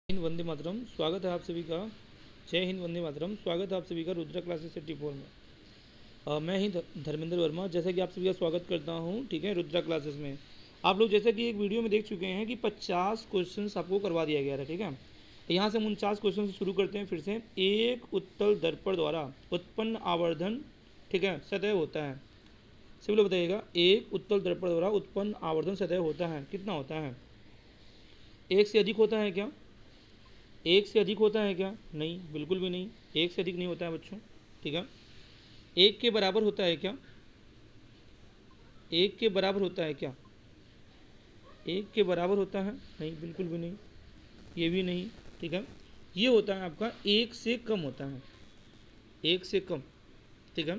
हिंद वंदे मातरम। स्वागत है आप सभी का। जय हिंद वंदे मातरम। स्वागत है आप सभी का रुद्रा क्लासेस 84 में। मैं ही धर्मेंद्र वर्मा, जैसा कि आप सभी का स्वागत करता हूं, ठीक है, रुद्रा क्लासेस में। आप लोग जैसा कि एक वीडियो में देख चुके हैं कि 50 क्वेश्चंस आपको करवा दिया गया था, ठीक है। यहाँ से हम 49 क्वेश्चन से शुरू करते हैं फिर से। एक उत्तल दर्पण द्वारा उत्पन्न आवर्धन, ठीक है, सतह होता है। सभी लोग बताइएगा, एक उत्तल दर्पण द्वारा उत्पन्न आवर्धन सतह होता है, कितना होता है? एक से अधिक होता है क्या? एक से अधिक होता है क्या? नहीं, बिल्कुल भी नहीं, एक से अधिक नहीं होता है बच्चों, ठीक है। एक के बराबर होता है क्या? एक के बराबर होता है क्या? एक के बराबर होता है? नहीं, बिल्कुल भी नहीं, ये भी नहीं, ठीक है। ये होता है आपका एक से कम होता है, एक से कम, ठीक है।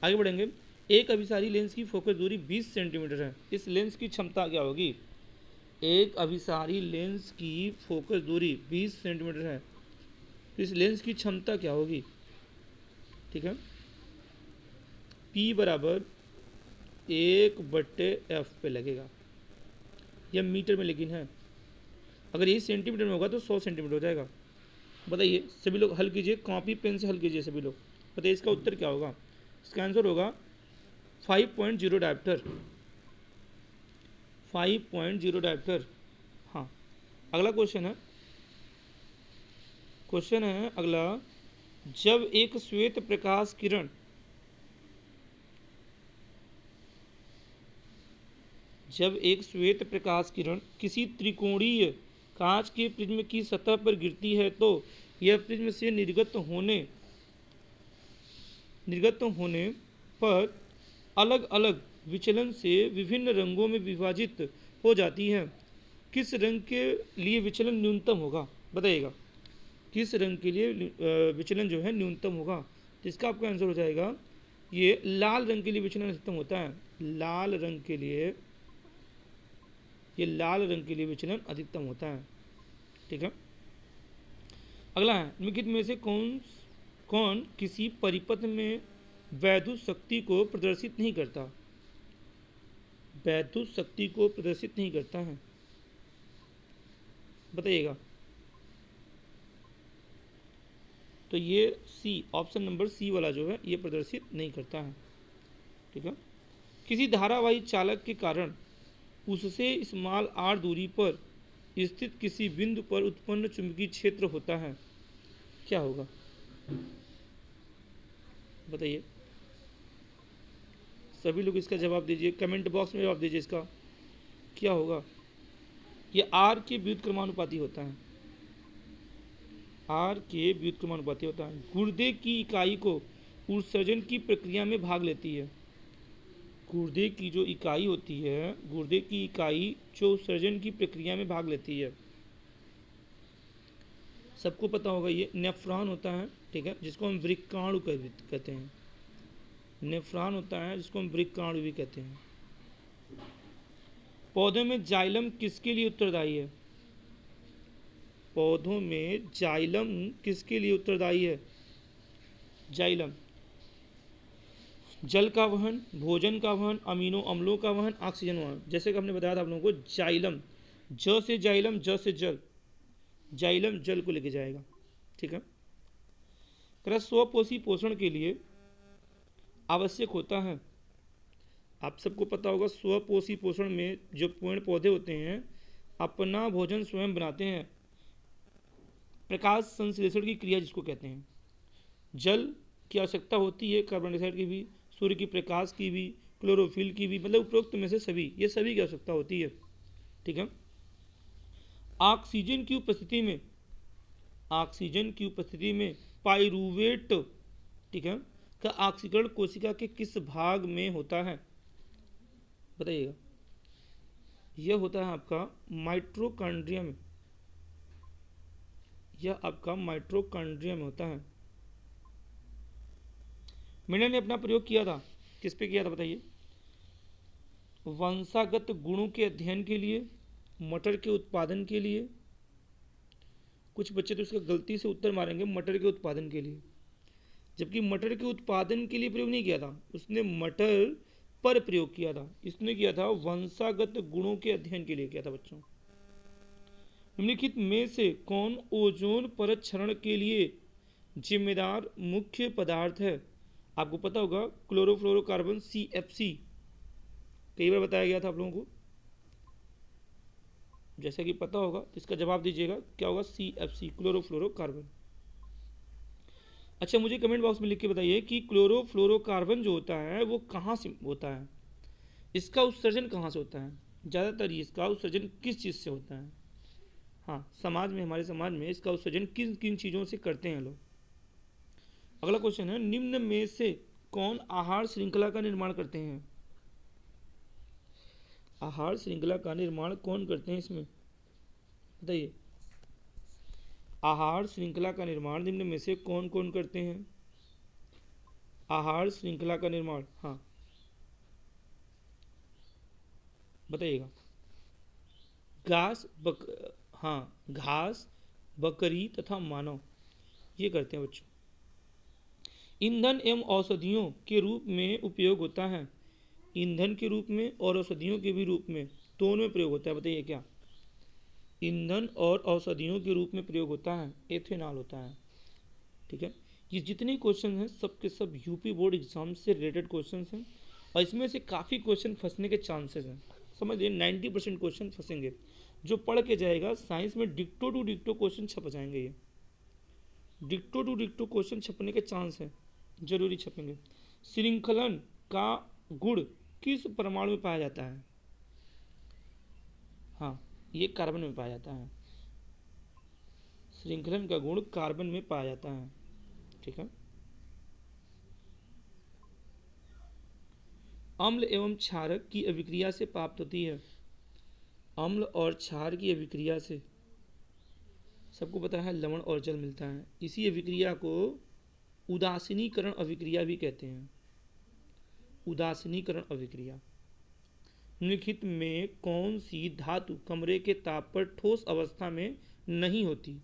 आगे बढ़ेंगे। एक अभिसारी लेंस की फोकस दूरी 20 सेंटीमीटर है, इस लेंस की क्षमता क्या होगी? एक अभिसारी लेंस की फोकस दूरी 20 सेंटीमीटर है, इस लेंस की क्षमता क्या होगी? ठीक है। P बराबर 1/f पे लगेगा, यह मीटर में लेकिन है। अगर ये सेंटीमीटर में होगा तो 100 सेंटीमीटर हो जाएगा। बताइए सभी लोग, हल कीजिए, कॉपी पेन से हल कीजिए सभी लोग। बताइए इसका उत्तर क्या होगा? इसका आंसर होगा 5.0 डायप्टर, 5.0 डायप्टर। हाँ, अगला क्वेश्चन है, क्वेश्चन है अगला। जब एक श्वेत प्रकाश किरण जब एक श्वेत प्रकाश किरण किसी त्रिकोणीय कांच के प्रिज्म की सतह पर गिरती है तो यह प्रिज्म से निर्गत होने पर अलग अलग विचलन से विभिन्न रंगों में विभाजित हो जाती है। किस रंग के लिए विचलन न्यूनतम होगा? बताइएगा, किस रंग के लिए विचलन जो है न्यूनतम होगा? तो इसका आपका आंसर हो जाएगा, ये लाल रंग के लिए विचलन अधिकतम होता है। लाल रंग के लिए, ये लाल रंग के लिए विचलन अधिकतम होता है, ठीक है। अगला है, निम्नलिखित में से कौन कौन किसी परिपथ में वैद्युत शक्ति को प्रदर्शित नहीं करता? वैद्युत शक्ति को प्रदर्शित नहीं करता है, बताइएगा। तो ये सी, ऑप्शन नंबर सी वाला जो है, ये प्रदर्शित नहीं करता है, ठीक है। किसी धारावाही चालक के कारण उससे स्मॉल आर दूरी पर स्थित किसी बिंदु पर उत्पन्न चुंबकीय क्षेत्र होता है, क्या होगा? बताइए सभी लोग, इसका जवाब दीजिए, कमेंट बॉक्स में जवाब दीजिए, इसका क्या होगा? ये आर के व्युत्क्रमानुपाती होता है, आर के व्युत्क्रमानुपाती होता है। गुर्दे की इकाई को उत्सर्जन की प्रक्रिया में भाग लेती है। गुर्दे की जो इकाई होती है, गुर्दे की इकाई जो उत्सर्जन की प्रक्रिया में भाग लेती है, सबको पता होगा, ये नेफ्रॉन होता है, ठीक है, जिसको हम वृक्काणु कहते हैं। नेफ्रॉन होता है जिसको हम वृक्काणु भी कहते हैं। पौधों में जाइलम किसके लिए उत्तरदायी है? पौधों में जाइलम किसके लिए उत्तरदायी है? जाइलम जल का वहन, भोजन का वहन, अमीनो अम्लों का वहन, ऑक्सीजन वहन। जैसे कि हमने बताया था आप लोगों को, जाइलम, ज से जाइलम, ज से जल, जाइलम जल को लेके जाएगा, ठीक है। स्वपोषी पोषण के लिए आवश्यक होता है, आप सबको पता होगा, स्वपोषी पोषण में जो पेड़ पौधे होते हैं अपना भोजन स्वयं बनाते हैं। प्रकाश संश्लेषण की क्रिया जिसको कहते हैं। जल की आवश्यकता होती है, कार्बन डाइऑक्साइड की भी, सूर्य की प्रकाश की भी, क्लोरोफिल की भी, मतलब उपरोक्त में से सभी, ये सभी की आवश्यकता होती है, ठीक है। ऑक्सीजन की उपस्थिति में, ऑक्सीजन की उपस्थिति में पाइरूवेट, ठीक है, का ऑक्सीकरण कोशिका के किस भाग में होता है? बताइएगा। यह होता है आपका माइट्रोकॉन्ड्रियम, यह आपका माइट्रोकॉन्ड्रियम होता है। मेंडल ने अपना प्रयोग किया था, किस पे किया था बताइए? वंशागत गुणों के अध्ययन के लिए, मटर के उत्पादन के लिए। कुछ बच्चे तो इसका गलती से उत्तर मारेंगे मटर के उत्पादन के लिए, जबकि मटर के उत्पादन के लिए प्रयोग नहीं किया था उसने, मटर पर प्रयोग किया था। इसने किया था वंशागत गुणों के अध्ययन के लिए किया था बच्चों। निम्नलिखित में से कौन ओजोन परत क्षरण के लिए जिम्मेदार मुख्य पदार्थ है? आपको पता होगा क्लोरोफ्लोरोकार्बन CFC, कई बार बताया गया था आप लोगों को, जैसा कि पता होगा तो इसका जवाब दीजिएगा क्या होगा, CFC क्लोरोफ्लोरोकार्बन। अच्छा, मुझे कमेंट बॉक्स में लिख के बताइए कि क्लोरोफ्लोरोकार्बन जो होता है वो कहाँ से होता है, इसका उत्सर्जन कहाँ से होता है, ज़्यादातर इसका उत्सर्जन किस चीज़ से होता है? हाँ, समाज में, हमारे समाज में इसका उत्सर्जन किन किन चीज़ों से करते हैं लोग। अगला क्वेश्चन है, निम्न में से कौन आहार श्रृंखला का निर्माण करते हैं? आहार श्रृंखला का निर्माण कौन करते हैं इसमें, बताइए। आहार श्रृंखला का निर्माण निम्न में से कौन कौन करते हैं? आहार श्रृंखला का निर्माण, हाँ बताइएगा। घास, बकरी तथा मानव, ये करते हैं बच्चों। ईंधन एवं औषधियों के रूप में उपयोग होता है, ईंधन के रूप में और औषधियों के भी रूप में, दोनों में प्रयोग होता है, बताइए क्या? ईंधन और औषधियों के रूप में प्रयोग होता है, एथेनॉल होता है। ठीक है, ये जितने क्वेश्चन हैं सबके सब यूपी बोर्ड एग्जाम से रिलेटेड क्वेश्चन हैं, और इसमें से काफ़ी क्वेश्चन फंसने के चांसेस हैं, समझिए 90% क्वेश्चन फंसेंगे। जो पढ़ के जाएगा साइंस में डिक्टो टू डिक्टो क्वेश्चन छप जाएंगे, ये डिक्टो टू डिक्टो क्वेश्चन छपने के चांस है, जरूरी छपेंगे। श्रृंखलन का गुण किस परमाणु में पाया जाता है? हाँ, ये कार्बन में पाया जाता है, श्रृंखलन का गुण कार्बन में पाया जाता है। ठीक है, अम्ल एवं क्षारक की अभिक्रिया से प्राप्त होती है, अम्ल और क्षार की अभिक्रिया से, सबको पता है लवण और जल मिलता है, इसी अभिक्रिया को उदासीनीकरण अभिक्रिया भी कहते हैं, उदासीनीकरण अभिक्रिया। निम्नलिखित में कौन सी धातु कमरे के ताप पर ठोस अवस्था में नहीं होती?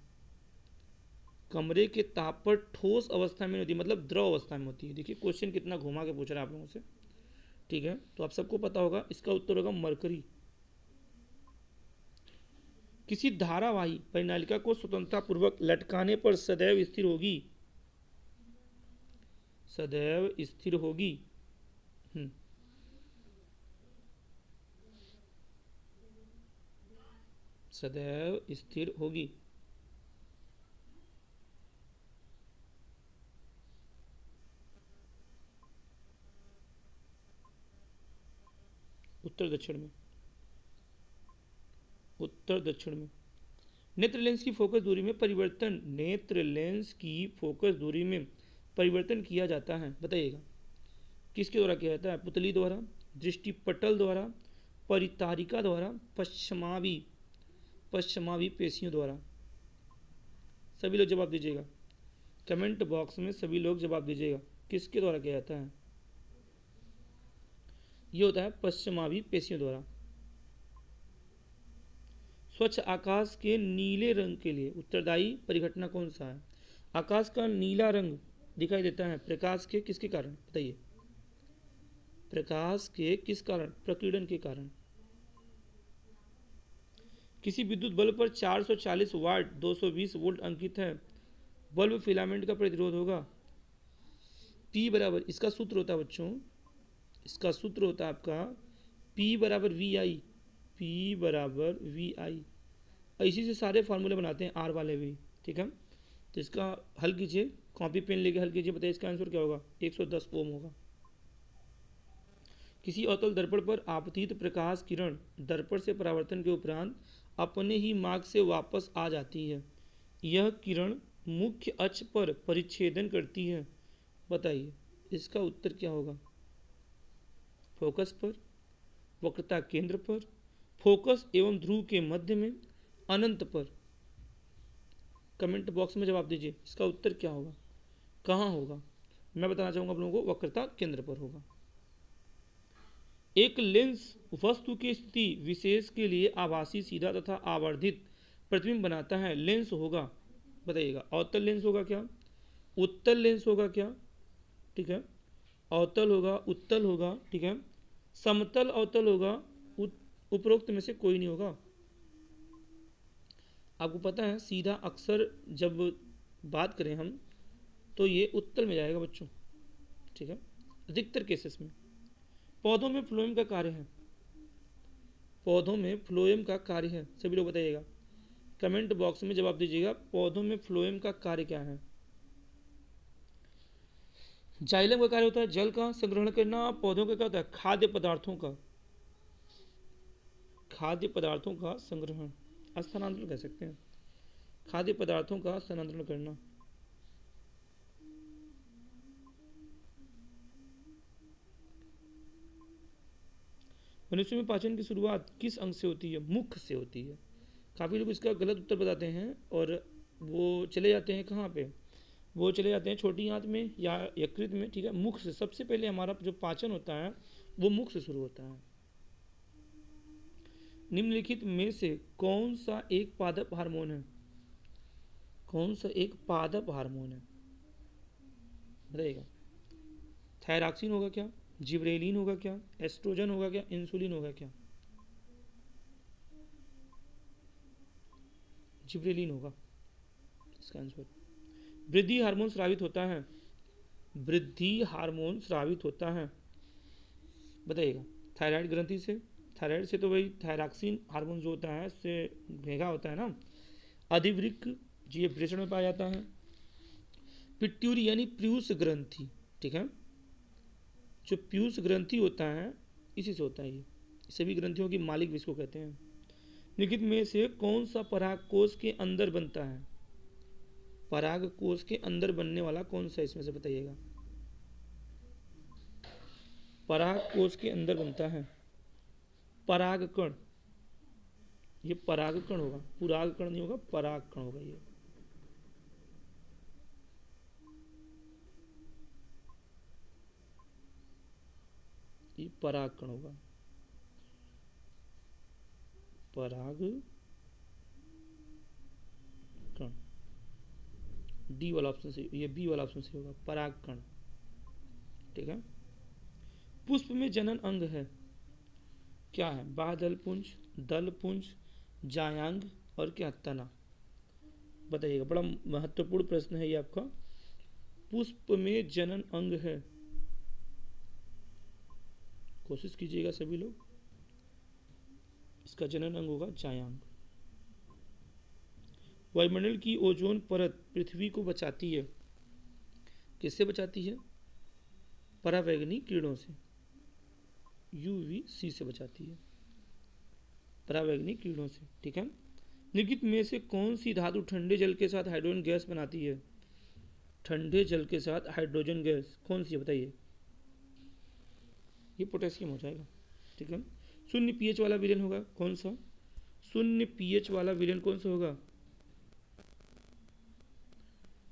कमरे के ताप पर ठोस अवस्था में होती, मतलब द्रव अवस्था में होती है। देखिए क्वेश्चन कितना घुमा के पूछ रहा है आप लोगों से। ठीक है, तो आप सबको पता होगा, इसका उत्तर होगा मरकरी। किसी धारावाही परिनालिका को स्वतंत्रता पूर्वक लटकाने पर सदैव स्थिर होगी, सदैव स्थिर होगी। सदैव स्थिर होगी। उत्तर दक्षिण में, उत्तर दक्षिण में। नेत्र लेंस की फोकस दूरी में परिवर्तन, नेत्र लेंस की फोकस दूरी में परिवर्तन किया जाता है, बताइएगा किसके द्वारा किया जाता है? पुतली द्वारा, दृष्टिपटल द्वारा, परितारिका द्वारा, पश्चिमावी पेशियों द्वारा। सभी लोग जवाब दीजिएगा, कमेंट बॉक्स में सभी लोग जवाब दीजिएगा, किसके द्वारा किया जाता है? ये होता है पश्चिमावी पेशियों द्वारा। स्वच्छ आकाश के नीले रंग के लिए उत्तरदायी परिघटना कौन सा है? आकाश का नीला रंग दिखाई देता है प्रकाश के किसके कारण, बताइए? प्रकाश के किस कारण? प्रकीर्णन के कारण। किसी विद्युत बल्ब पर 440 वाट 220 वोल्ट अंकित है, बल्ब फिलामेंट का प्रतिरोध होगा P बराबर, इसका सूत्र होता है बच्चों, इसका सूत्र होता है आपका P बराबर VI, P बराबर VI। इसी से सारे फार्मूले बनाते हैं, R वाले भी। ठीक है, तो इसका हल कीजिए, कॉपी पेन लेके हल कीजिए, बताइए इसका आंसर क्या होगा? 110 ओम होगा। किसी अवतल दर्पण पर आपतित प्रकाश किरण दर्पण से परावर्तन के उपरांत अपने ही मार्ग से वापस आ जाती है, यह किरण मुख्य अक्ष पर परिच्छेदन करती है, बताइए इसका उत्तर क्या होगा? फोकस पर, वक्रता केंद्र पर, फोकस एवं ध्रुव के मध्य में, अनंत पर। कमेंट बॉक्स में जवाब दीजिए, इसका उत्तर क्या होगा, कहाँ होगा? मैं बताना चाहूँगा आप लोगों को, वक्रता केंद्र पर होगा। एक लेंस वस्तु की स्थिति विशेष के लिए आभासी, सीधा तथा आवर्धित प्रतिबिंब बनाता है, लेंस होगा, बताइएगा अवतल लेंस होगा क्या, उत्तल लेंस होगा क्या? ठीक है, अवतल होगा, उत्तल होगा, ठीक है, समतल अवतल होगा, उपरोक्त में से कोई नहीं होगा। आपको पता है सीधा अक्सर जब बात करें हम तो ये उत्तर में जाएगा बच्चों, ठीक है, अधिकतर केसेस में। पौधों में फ्लोएम का कार्य है, पौधों में फ्लोएम का कार्य है, सभी लोग बताइएगा कमेंट बॉक्स में जवाब दीजिएगा, पौधों में फ्लोएम का कार्य क्या है। जाइलम का कार्य होता है जल का संग्रहण करना, पौधों का क्या होता है खाद्य पदार्थों का, खाद्य पदार्थों का संग्रहण, स्थानांतरण कह सकते हैं, खाद्य पदार्थों का स्थानांतरण करना। मनुष्य में पाचन की शुरुआत किस अंग से होती है, मुख से होती है। काफ़ी लोग इसका गलत उत्तर बताते हैं और वो चले जाते हैं कहाँ पे, वो चले जाते हैं छोटी आंत में या यकृत में, ठीक है। मुख से सबसे पहले हमारा जो पाचन होता है वो मुख से शुरू होता है। निम्नलिखित में से कौन सा एक पादप हार्मोन है, कौन सा एक पादप हार्मोन है बताइएगा। थायरॉक्सिन होगा क्या, जिब्रेलिन होगा क्या, एस्ट्रोजन होगा क्या, इंसुलिन होगा क्या। जिब्रेलिन होगा इसका आंसर। वृद्धि हार्मोन स्रावित होता है, वृद्धि हार्मोन स्रावित होता है बताइएगा। थायराइड ग्रंथि से, थायराइड से तो वही थायरॉक्सिन हार्मोन जो होता है उससे भेगा होता है ना। अधिवृक्क ये वृषण में पाया जाता है। पिट्यूरी यानी पीयूष ग्रंथि, ठीक है, जो पीयूष ग्रंथि होता है इसी से होता है ये, सभी ग्रंथियों की मालिक भी इसको कहते हैं। निम्नलिखित में से कौन सा पराग कोष के अंदर बनता है, पराग कोष के अंदर बनने वाला कौन सा इसमें से बताइएगा। पराग कोष के अंदर बनता है परागकण, ये परागकण होगा, पुरागकण नहीं होगा, परागकण होगा ये परागकण होगा, परागकण, डी वाला ऑप्शन से, ये बी वाला ऑप्शन से होगा परागकण, ठीक है। पुष्प में जनन अंग है क्या है, बाह्यदल पुंज, दल पुंज, जायांग और क्या तना बताइएगा। बड़ा महत्वपूर्ण प्रश्न है ये आपका। पुष्प में जनन अंग है, कोशिश कीजिएगा सभी लोग, इसका जनन अंग होगा जायांग। वायुमंडल की ओजोन परत पृथ्वी को बचाती है, किससे बचाती है, परावैंगनी किरणों से, UVC से बचाती है, परावैंगनी किरणों से, ठीक है। निम्नलिखित में से कौन सी धातु ठंडे जल के साथ हाइड्रोजन गैस बनाती है, ठंडे जल के साथ हाइड्रोजन गैस कौन सी है बताइए। ये पोटेशियम हो जाएगा, ठीक है। शून्य पीएच वाला विलेन होगा कौन सा, शून्य पीएच वाला विलेन कौन सा होगा।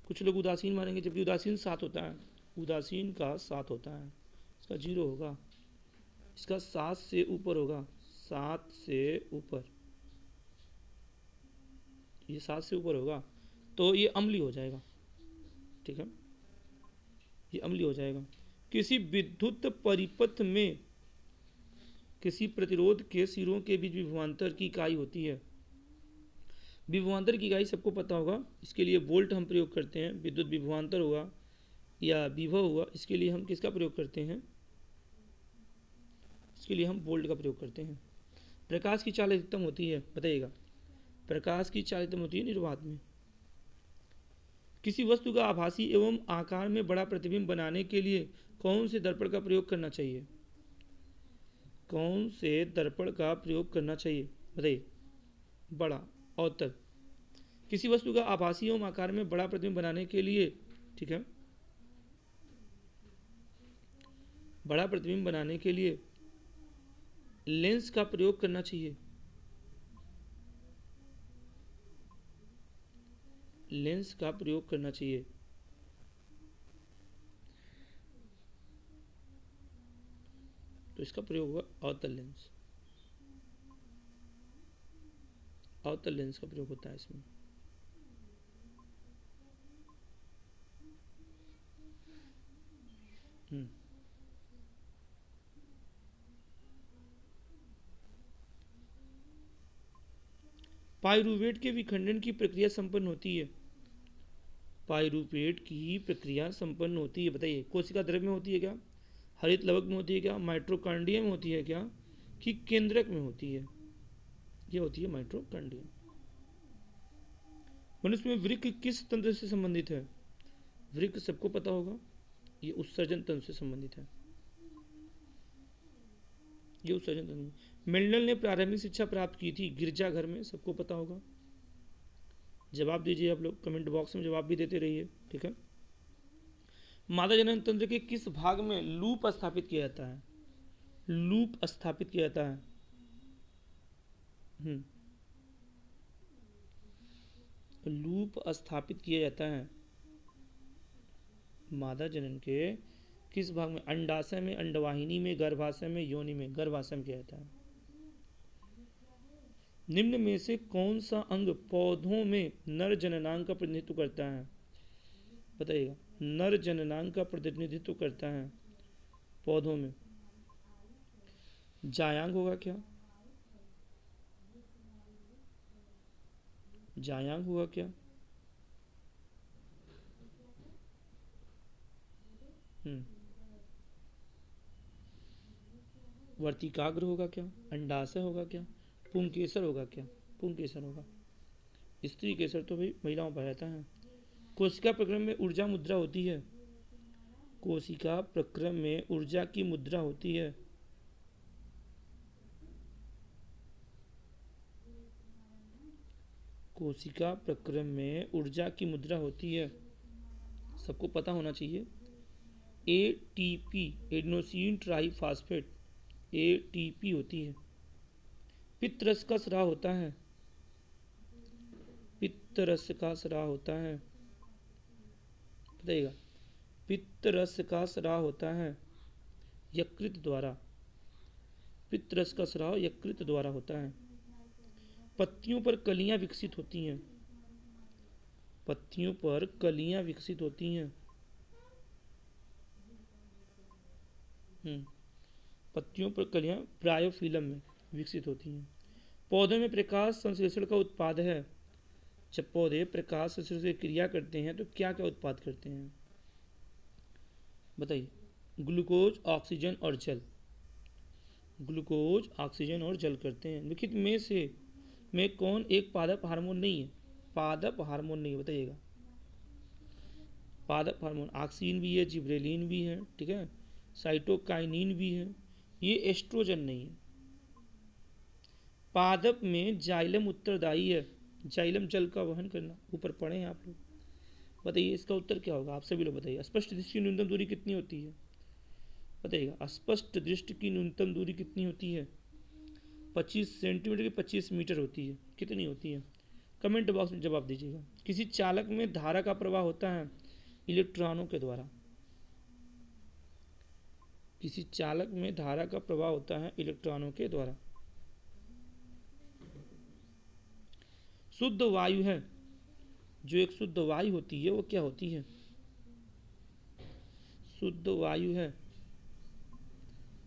कुछ लोग उदासीन मानेंगे जबकि उदासीन 7 होता है, उदासीन का 7 होता है, इसका 0 होगा, इसका 7 से ऊपर होगा, 7 से ऊपर, ये 7 से ऊपर होगा तो ये अम्ली हो जाएगा, ठीक है, ये अम्ली हो जाएगा। किसी विद्युत परिपथ में किसी प्रतिरोध के सिरों के बीच विभवांतर की इकाई होती है, विभवांतर की इकाई सबको पता होगा, इसके लिए वोल्ट हम प्रयोग करते हैं, विद्युत विभवांतर हुआ या विभव हुआ, इसके लिए हम किसका प्रयोग करते हैं, इसके लिए हम वोल्ट का प्रयोग करते हैं। प्रकाश की चाल अधिकतम होती है बताइएगा, प्रकाश की चाल अधिकतम होती है निर्वात में। किसी वस्तु का आभासी एवं आकार में बड़ा प्रतिबिंब बनाने के लिए कौन से दर्पण का प्रयोग करना चाहिए, कौन से दर्पण का प्रयोग करना चाहिए बताइए, बड़ा अवतल। किसी वस्तु का आभासी एवं आकार में बड़ा प्रतिबिंब बनाने के लिए, ठीक है, बड़ा प्रतिबिंब बनाने के लिए लेंस का प्रयोग करना चाहिए, लेंस का प्रयोग करना चाहिए। तो इसका प्रयोग होगा अवतल लेंस, अवतल लेंस का प्रयोग होता है इसमें। पाइरूवेट के विखंडन की प्रक्रिया संपन्न होती है। पाइरूवेट की प्रक्रिया संपन्न होती है, बताइए कोशिका द्रव्य में होती है क्या, हरित लवक में होती है क्या, माइटोकॉन्ड्रिया में होती है क्या, कि केंद्रक में होती है? ये होती है माइटोकॉन्ड्रिया। मनुष्य में वृक्क किस तंत्र से संबंधित है? वृक्क सबको पता होगा, ये उत्सर्जन तंत्र से संबंधित है। ये उत्सर्जन तंत्र। मेंडल ने प्रारंभिक शिक्षा प्राप्त की थी गिरजाघर में, सबको पता होगा। जवाब दीजिए आप लोग, कमेंट बॉक्स में जवाब भी देते रहिए, ठीक है। मादा जनन तंत्र के किस भाग में लूप स्थापित किया जाता है? लूप स्थापित किया जाता है। लूप स्थापित किया जाता है मादा जनन के किस भाग में? अंडाशय में, अंडवाहिनी में, गर्भाशय में, योनि में? गर्भाशय में किया जाता है। निम्न में से कौन सा अंग पौधों में नर जननांग का प्रतिनिधित्व करता है? बताइएगा, नर जननांग का प्रतिनिधित्व करता है पौधों में। जायांग होगा क्या? जायांग होगा क्या? वर्तिकाग्र होगा क्या? अंडाशय होगा क्या? पुंकेसर होगा क्या? पुंकेसर होगा। स्त्री केसर तो भाई महिलाओं पर रहता है। कोशिका प्रक्रम में ऊर्जा मुद्रा होती है। कोशिका प्रक्रम में ऊर्जा की मुद्रा होती है। कोशिका प्रक्रम में ऊर्जा की मुद्रा होती है, सबको पता होना चाहिए। एटीपी, एडेनोसिन ट्राइफॉस्फेट, एटीपी होती है। पित्तरस का स्राव होता है। पित्तरस का स्राव होता है, बताइएगा। पित्तरस का स्राव होता है यकृत द्वारा। पित्तरस का स्राव यकृत द्वारा होता है। पत्तियों पर कलियां विकसित होती हैं। पत्तियों पर कलियां विकसित होती हैं। पत्तियों पर कलियां ब्रायोफिलम में विकसित होती हैं। पौधों में प्रकाश संश्लेषण का उत्पाद है। जब पौधे प्रकाश संश्लेषण से क्रिया करते हैं तो क्या क्या उत्पाद करते हैं? बताइए। ग्लूकोज, ऑक्सीजन और जल। ग्लूकोज, ऑक्सीजन और जल करते हैं। लिखित में से में कौन एक पादप हार्मोन नहीं है? पादप हार्मोन नहीं है, बताइएगा। पादप हार्मोन ऑक्सीन भी है, जिब्रेलिन भी है, ठीक है, साइटोकाइनिन भी है, ये एस्ट्रोजन नहीं है। पादप में जाइलम उत्तरदायी है। जाइलम जल का वहन करना, ऊपर पढ़े हैं आप लोग, बताइए इसका उत्तर क्या होगा? आप सभी लोग बताइए। स्पष्ट दृष्टि की न्यूनतम दूरी कितनी होती है? बताइएगा, स्पष्ट दृष्टि की न्यूनतम दूरी कितनी होती है? 25 सेंटीमीटर की 25 मीटर होती है। कितनी होती है? कमेंट बॉक्स में जवाब दीजिएगा। किसी चालक में धारा का प्रवाह होता है इलेक्ट्रॉनों के द्वारा। किसी चालक में धारा का प्रवाह होता है इलेक्ट्रॉनों के द्वारा। शुद्ध वायु है, जो एक शुद्ध वायु होती है वो क्या होती है? शुद्ध वायु है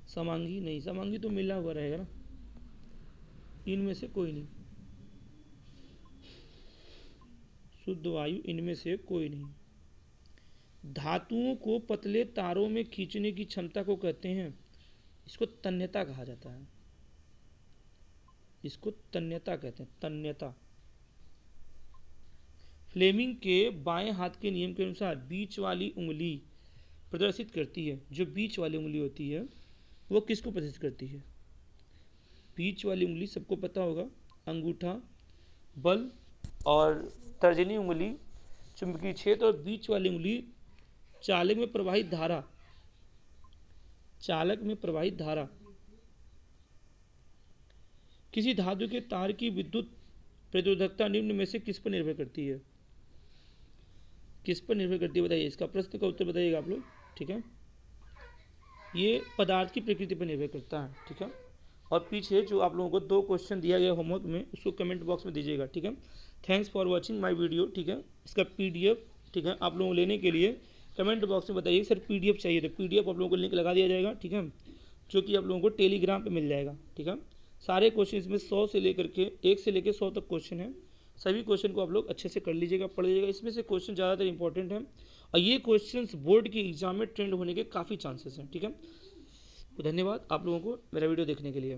समांगी नहीं, समांगी तो मिला हुआ रहेगा ना, इनमें से कोई नहीं। शुद्ध वायु इनमें से कोई नहीं। धातुओं को पतले तारों में खींचने की क्षमता को कहते हैं, इसको तन्यता कहा जाता है। इसको तन्यता कहते हैं, तन्यता। फ्लेमिंग के बाएं हाथ के नियम के अनुसार बीच वाली उंगली प्रदर्शित करती है। जो बीच वाली उंगली होती है वो किसको प्रदर्शित करती है? बीच वाली उंगली सबको पता होगा, अंगूठा, बल और तर्जनी उंगली चुंबकीय क्षेत्र, और बीच वाली उंगली चालक में प्रवाहित धारा। चालक में प्रवाहित धारा। किसी धातु के तार की विद्युत प्रतिरोधकता निम्न में से किस पर निर्भर करती है? किस पर निर्भर करती है बताइए। इसका प्रश्न का उत्तर बताइएगा आप लोग, ठीक है। ये पदार्थ की प्रकृति पर निर्भर करता है, ठीक है। और पीछे जो आप लोगों को 2 क्वेश्चन दिया गया होमवर्क में, उसको कमेंट बॉक्स में दीजिएगा, ठीक है। Thanks for watching my video, ठीक है। इसका पीडीएफ, ठीक है, आप लोगों को लेने के लिए कमेंट बॉक्स में बताइए सर पीडीएफ चाहिए, तो पीडीएफ आप लोगों को लिंक लगा दिया जाएगा, ठीक है, जो कि आप लोगों को टेलीग्राम पे मिल जाएगा, ठीक है। सारे क्वेश्चन इसमें 100 से लेकर के 1 से लेकर 100 तक क्वेश्चन है। सभी क्वेश्चन को आप लोग अच्छे से कर लीजिएगा, पढ़ लीजिएगा। इसमें से क्वेश्चन ज़्यादातर इंपॉर्टेंट है और ये क्वेश्चंस बोर्ड के एग्जाम में ट्रेंड होने के काफ़ी चांसेस हैं। ठीक है, तो धन्यवाद आप लोगों को मेरा वीडियो देखने के लिए।